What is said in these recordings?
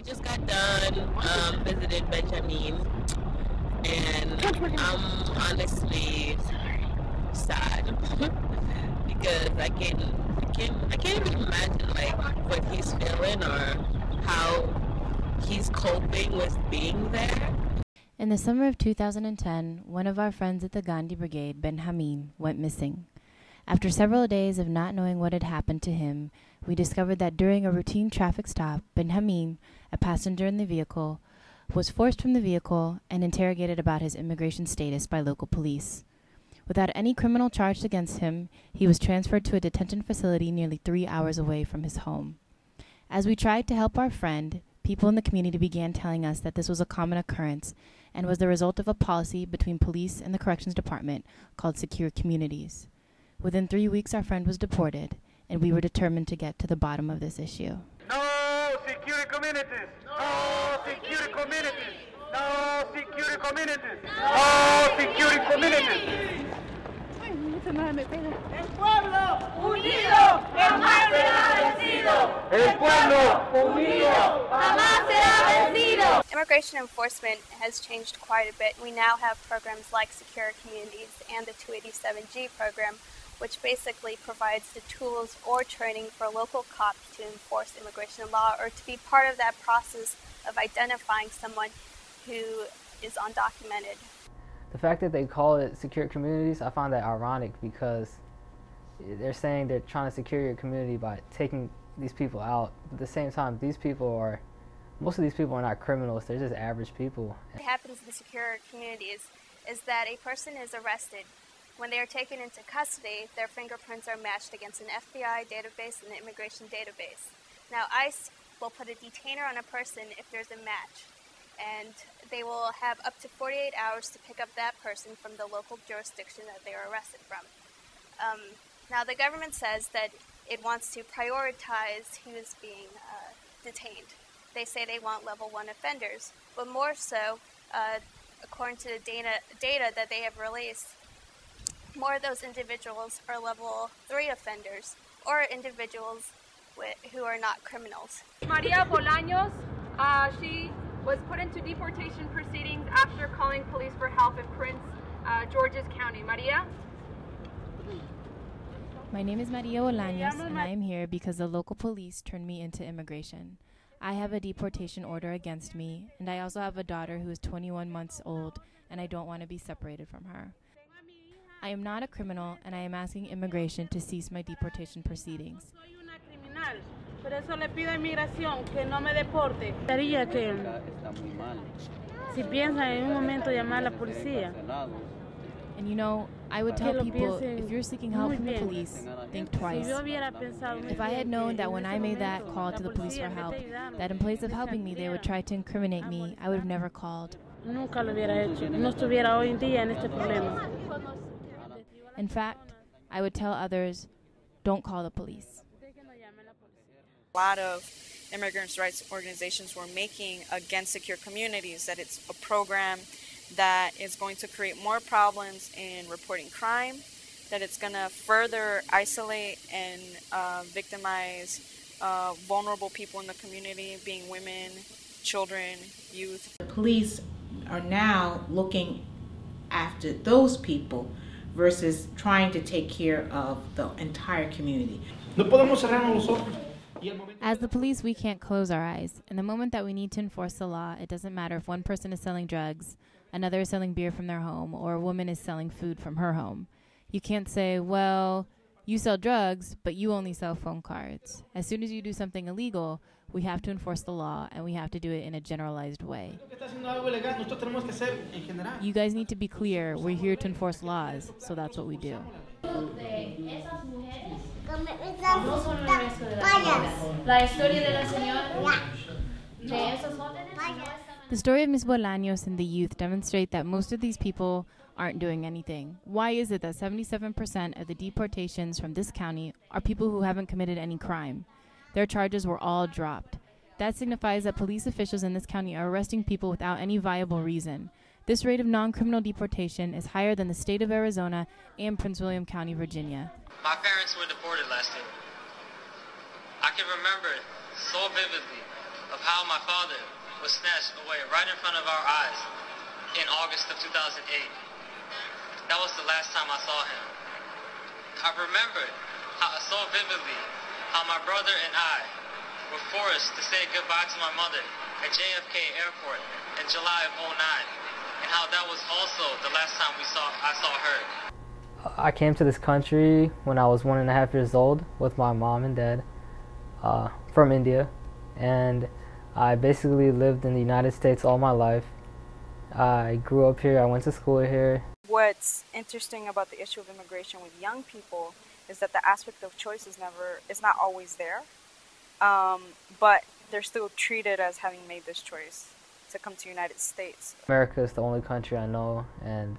We just got done visiting Benjamin, and I'm honestly sad because I can't even imagine like what he's feeling or how he's coping with being there. In the summer of 2010, one of our friends at the Gandhi Brigade, Benjamin, went missing. After several days of not knowing what had happened to him, we discovered that during a routine traffic stop, Benjamin, a passenger in the vehicle, was forced from the vehicle and interrogated about his immigration status by local police. Without any criminal charge against him, he was transferred to a detention facility nearly 3 hours away from his home. As we tried to help our friend, people in the community began telling us that this was a common occurrence and was the result of a policy between police and the corrections department called Secure Communities. Within 3 weeks, our friend was deported, and we were determined to get to the bottom of this issue. No secure communities! No secure communities! No secure communities! No secure communities! El pueblo unido jamás será vencido. El pueblo unido Jamás será vencido. Immigration enforcement has changed quite a bit. We now have programs like Secure Communities and the 287G program, which basically provides the tools or training for local cops to enforce immigration law or to be part of that process of identifying someone who is undocumented. The fact that they call it secure communities, I find that ironic because they're saying they're trying to secure your community by taking these people out. But at the same time, most of these people are not criminals, they're just average people. What happens in secure communities is that a person is arrested. When they are taken into custody, their fingerprints are matched against an FBI database and an immigration database. Now, ICE will put a detainer on a person if there's a match, and they will have up to 48 hours to pick up that person from the local jurisdiction that they are arrested from. Now, the government says that it wants to prioritize who is being detained. They say they want level 1 offenders, but more so, according to the data that they have released, more of those individuals are level 3 offenders or individuals who are not criminals. Maria Bolaños, she was put into deportation proceedings after calling police for help in Prince George's County. Maria? My name is Maria Bolaños, and I am here because the local police turned me into immigration. I have a deportation order against me, and I also have a daughter who is 21 months old, and I don't want to be separated from her. I am not a criminal, and I am asking immigration to cease my deportation proceedings. Por eso le pido a inmigración que no me deporte. Quería que si piensan en un momento llamar a la policía. And you know, I would tell people, if you're seeking help from the police, think twice. If I had known that when I made that call to the police for help, that in place of helping me, they would try to incriminate me, I would have never called. Nunca lo hubiera hecho. No estuviera hoy en día en este problema. In fact, I would tell others, don't call the police. A lot of immigrants' rights organizations were making against secure communities, that it's a program that is going to create more problems in reporting crime, that it's going to further isolate and victimize vulnerable people in the community, being women, children, youth. The police are now looking after those people versus trying to take care of the entire community. No podemos cerrarnos los ojos. As the police, we can't close our eyes. In the moment that we need to enforce the law, it doesn't matter if one person is selling drugs, another is selling beer from their home, or a woman is selling food from her home. You can't say, well, you sell drugs, but you only sell phone cards. As soon as you do something illegal, we have to enforce the law, and we have to do it in a generalized way. You guys need to be clear. We're here to enforce laws, so that's what we do. The story of Ms. Bolaños and the youth demonstrate that most of these people aren't doing anything. Why is it that 77% of the deportations from this county are people who haven't committed any crime? Their charges were all dropped. That signifies that police officials in this county are arresting people without any viable reason. This rate of non-criminal deportation is higher than the state of Arizona and Prince William County, Virginia. My parents were deported last year. I can remember it so vividly. of how my father was snatched away right in front of our eyes in August of 2008. That was the last time I saw him. I remembered so vividly how my brother and I were forced to say goodbye to my mother at JFK Airport in July of 2009, and how that was also the last time I saw her. I came to this country when I was 1.5 years old with my mom and dad from India, and I basically lived in the United States all my life. I grew up here, I went to school here. What's interesting about the issue of immigration with young people is that the aspect of choice is not always there, but they're still treated as having made this choice to come to the United States. America is the only country I know, and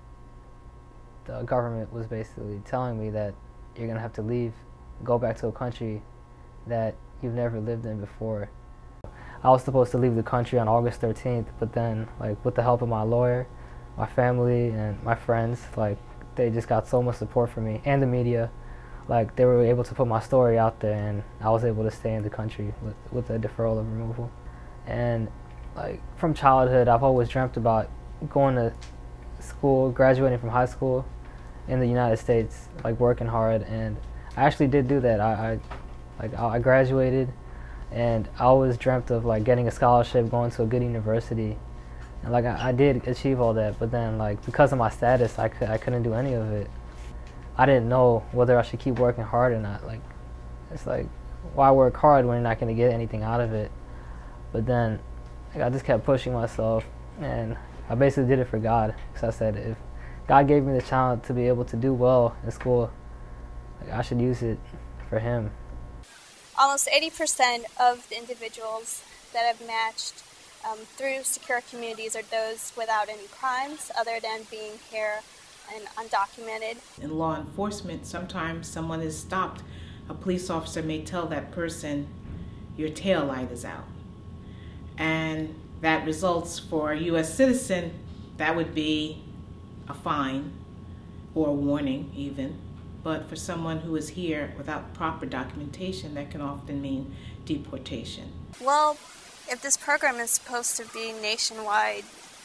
the government was basically telling me that you're going to have to leave, go back to a country that you've never lived in before. I was supposed to leave the country on August 13th, but then, like, with the help of my lawyer, my family, and my friends, like, they just got so much support from me, and the media. Like, they were able to put my story out there, and I was able to stay in the country with a deferral of removal. And, like, from childhood, I've always dreamt about going to school, graduating from high school in the United States, like, working hard, and I actually did do that. I graduated, and I always dreamt of, like, getting a scholarship, going to a good university, and, like, I did achieve all that, but then, like, because of my status, I couldn't do any of it. I didn't know whether I should keep working hard or not. Like, it's like, why work hard when you're not going to get anything out of it? But then, like, I just kept pushing myself, and I basically did it for God, because I said, if God gave me the challenge to be able to do well in school, like, I should use it for Him. Almost 80% of the individuals that have matched through secure communities are those without any crimes other than being here and undocumented. In law enforcement, sometimes someone is stopped. A police officer may tell that person, your tail light is out. And that results for a U.S. citizen, that would be a fine or a warning even. But for someone who is here without proper documentation, that can often mean deportation. Well, if this program is supposed to be nationwide,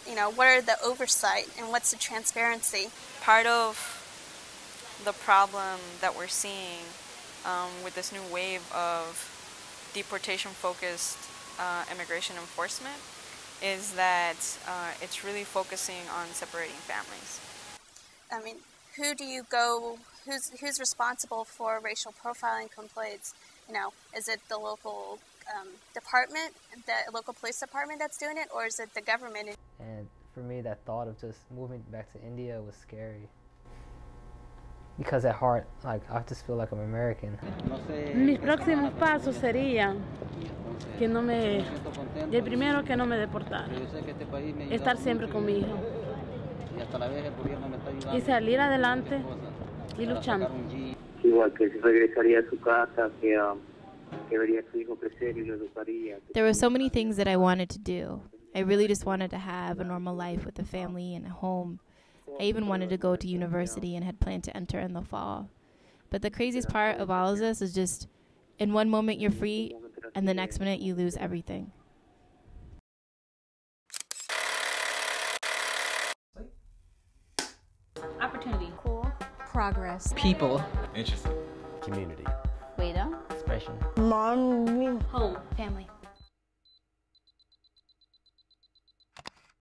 you know, what are the oversight and what's the transparency? Part of the problem that we're seeing with this new wave of deportation-focused immigration enforcement is that it's really focusing on separating families. I mean, who do you go, who's responsible for racial profiling complaints? You know, is it the local department, the local police department that's doing it, or is it the government? And for me, that thought of just moving back to India was scary. Because at heart, like, I just feel like I'm American. Mis próximos pasos serían que no me, el primero que no me deportaran, estar siempre con mi hijo y salir adelante y luchando. Igual que se regresaría a su casa, que vería a su hijo crecer y lo educaría. There were so many things that I wanted to do. I really just wanted to have a normal life with a family and a home. I even wanted to go to university and had planned to enter in the fall. But the craziest part of all of this is just, in one moment you're free, and the next minute you lose everything. Opportunity. Cool. Progress. People. Interesting. Community. Freedom. Expression. Mom. Home. Family.